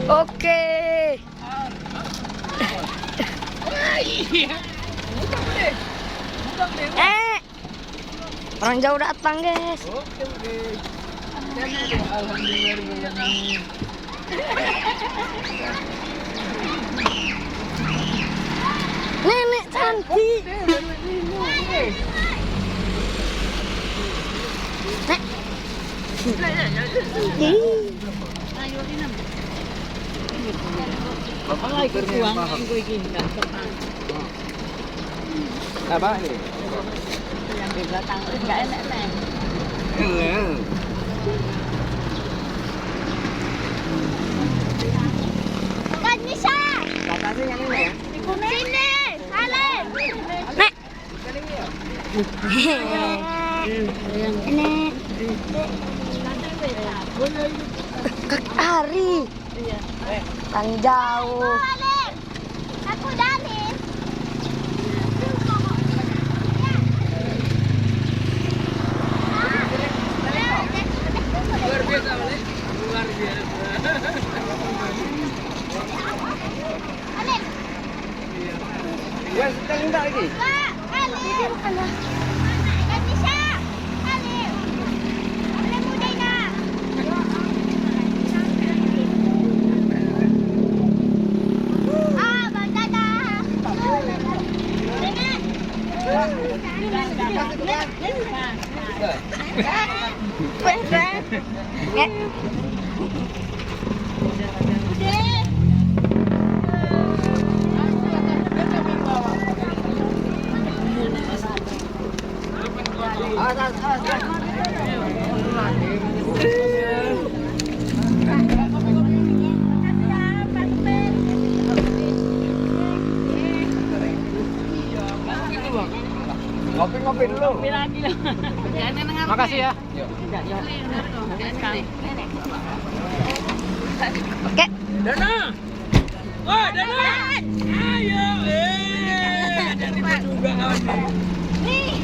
Oke. Orang jauh datang, guys. Oke. Alhamdulillah. Nenek cantik. Nek. Apa lagi uang gue gini kan? Apa ini? Yang di belakang enggak enak nih. Kan Nisa. Katanya yang ini ya. Sini, Salim. Nek. Nek. Kak Ari. Kan jauh. Salim. Aku Danis. Luar biasa, Bang. Luar biasa. Salim. Ya, kita minta lagi. Kak, Salim. Kan Nisa. Salim. Salim Mudaina. Ah, bandana. Ngopi-ngopi dulu. Makasih ya. Oke. Dana. Wah, Dana. Ayo, dari juga kawan nih.